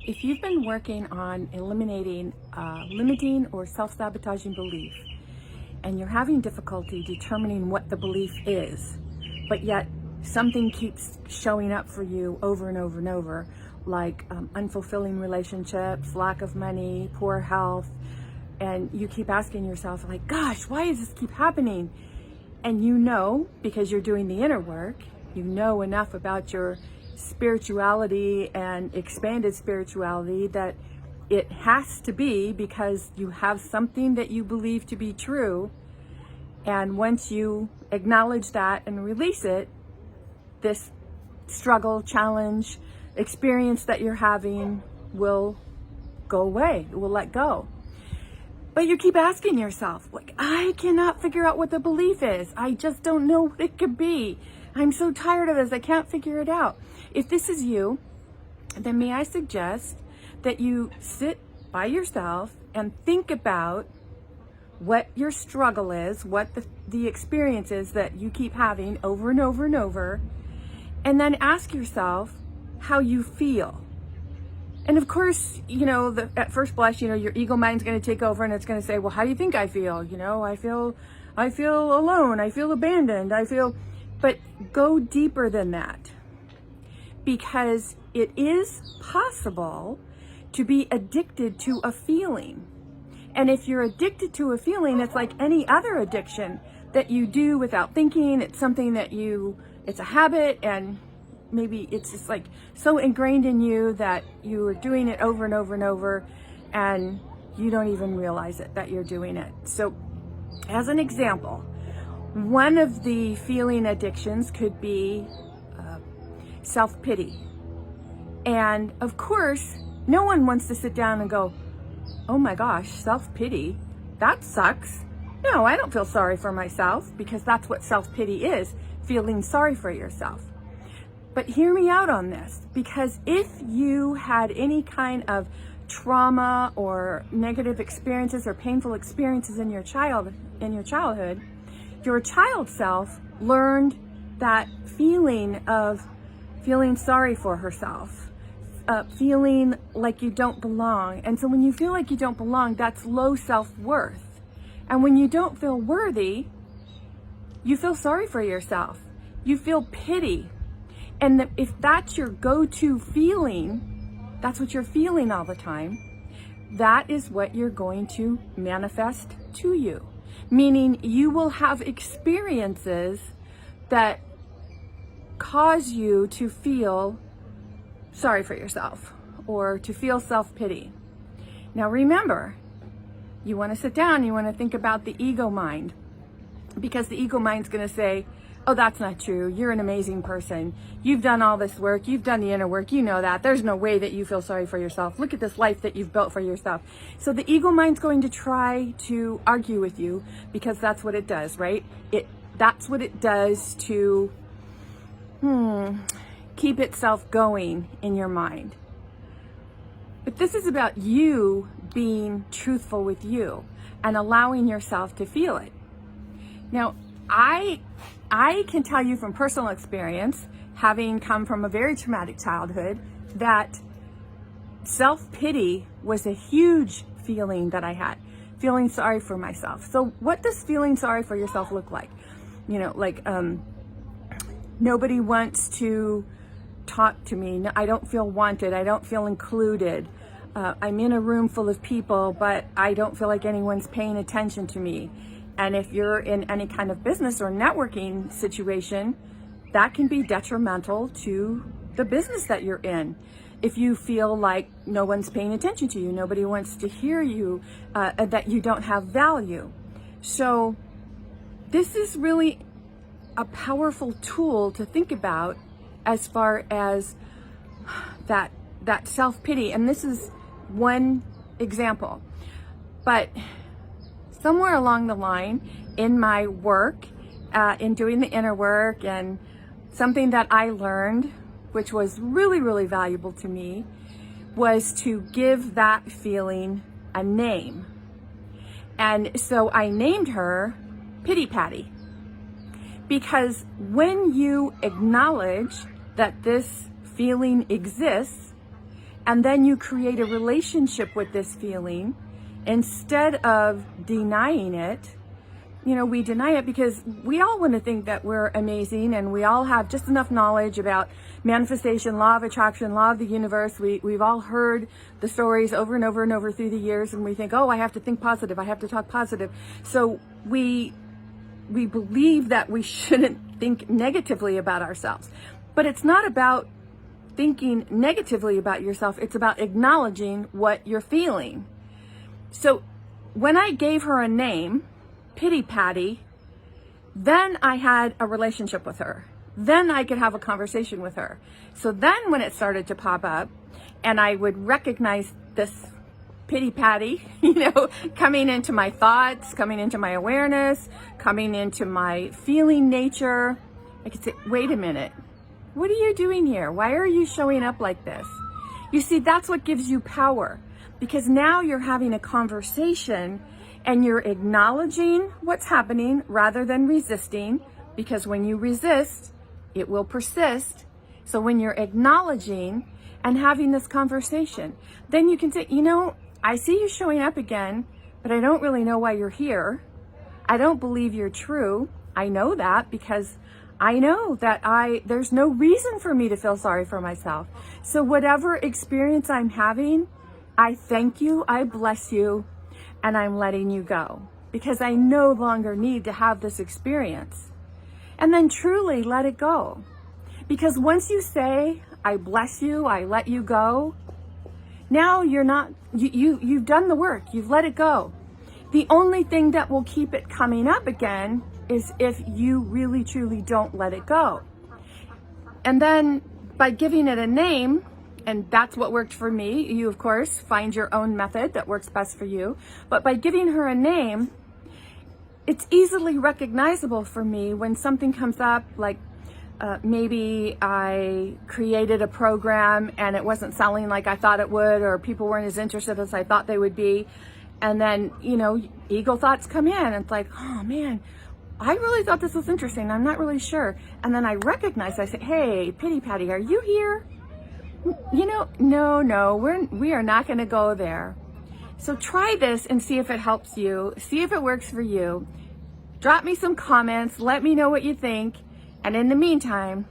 If you've been working on eliminating limiting or self-sabotaging belief, and you're having difficulty determining what the belief is, but yet something keeps showing up for you over and over and over, like unfulfilling relationships, lack of money, poor health, and you keep asking yourself, like, gosh, why does this keep happening? And you know, because you're doing the inner work, you know enough about your spirituality and expanded spirituality that it has to be because you have something that you believe to be true. And once you acknowledge that and release it, this struggle, challenge, experience that you're having will go away. It will let go. But you keep asking yourself, like, I cannot figure out what the belief is. I just don't know what it could be. I'm so tired of this. I can't figure it out. If this is you, then may I suggest that you sit by yourself and think about what your struggle is, what the experience is that you keep having over and over and over, and then ask yourself how you feel. And of course, at first blush, your ego mind's going to take over and it's going to say, well, how do you think I feel? I feel alone. I feel abandoned. But go deeper than that, because it is possible to be addicted to a feeling. And if you're addicted to a feeling, it's like any other addiction that you do without thinking. It's something that it's a habit, and maybe it's just like so ingrained in you that you are doing it over and over and over, and you don't even realize it that you're doing it. So as an example, one of the feeling addictions could be self-pity. And of course, no one wants to sit down and go, oh my gosh, self-pity, that sucks. No, I don't feel sorry for myself, because that's what self-pity is, feeling sorry for yourself. But hear me out on this, because if you had any kind of trauma or negative experiences or painful experiences in your childhood, your child self learned that feeling of feeling sorry for herself, feeling like you don't belong. And so when you feel like you don't belong, that's low self-worth. And when you don't feel worthy, you feel sorry for yourself. You feel pity. And if that's your go-to feeling, that's what you're feeling all the time, that is what you're going to manifest to you. Meaning you will have experiences that cause you to feel sorry for yourself or to feel self-pity. Now remember, you want to sit down, you want to think about the ego mind, because the ego mind's going to say, oh, that's not true. You're an amazing person. You've done all this work. You've done the inner work. You know that. There's no way that you feel sorry for yourself. Look at this life that you've built for yourself. So the ego mind's going to try to argue with you, because that's what it does, right? That's what it does to keep itself going in your mind. But this is about you being truthful with you and allowing yourself to feel it. Now, I can tell you from personal experience, having come from a very traumatic childhood, that self-pity was a huge feeling that I had, feeling sorry for myself. So what does feeling sorry for yourself look like? Nobody wants to talk to me. I don't feel wanted. I don't feel included. I'm in a room full of people, but I don't feel like anyone's paying attention to me. And if you're in any kind of business or networking situation, that can be detrimental to the business that you're in. If you feel like no one's paying attention to you, nobody wants to hear you, that you don't have value. So this is really a powerful tool to think about as far as that self-pity. And this is one example. But somewhere along the line in my work, in doing the inner work, and something that I learned, which was really, really valuable to me, was to give that feeling a name. And so I named her Pity Patty. Because when you acknowledge that this feeling exists And then you create a relationship with this feeling instead of denying it. You know, we deny it because we all want to think that we're amazing, and we all have just enough knowledge about manifestation, law of attraction, law of the universe. We've all heard the stories over and over and over through the years, and we think, oh, I have to think positive, I have to talk positive. So we believe that we shouldn't think negatively about ourselves. But it's not about thinking negatively about yourself, it's about acknowledging what you're feeling. So when I gave her a name, Pity Patty, then I had a relationship with her. Then I could have a conversation with her. So then when it started to pop up and I would recognize this Pity Patty, you know, coming into my thoughts, coming into my awareness, coming into my feeling nature, I could say, wait a minute, what are you doing here? Why are you showing up like this? You see, that's what gives you power, because now you're having a conversation and you're acknowledging what's happening rather than resisting, because when you resist, it will persist. So when you're acknowledging and having this conversation, then you can say, you know, I see you showing up again, but I don't really know why you're here. I don't believe you're true. I know that because I know that there's no reason for me to feel sorry for myself. So whatever experience I'm having, I thank you, I bless you, and I'm letting you go because I no longer need to have this experience. And then truly let it go. Because once you say, I bless you, I let you go, now you're not, you've done the work, you've let it go. The only thing that will keep it coming up again is if you really truly don't let it go. And then by giving it a name, and that's what worked for me, you of course find your own method that works best for you, but by giving her a name, it's easily recognizable for me when something comes up, like maybe I created a program and it wasn't selling like I thought it would, or people weren't as interested as I thought they would be. And then, you know, ego thoughts come in and it's like, oh man, I really thought this was interesting. I'm not really sure. And then I recognize, I say, hey, Pity Patty, are you here? You know, no, we are not going to go there. So try this and see if it helps you. See if it works for you. Drop me some comments. Let me know what you think. And in the meantime,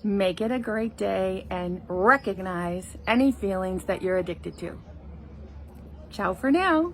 make it a great day and recognize any feelings that you're addicted to. Ciao for now.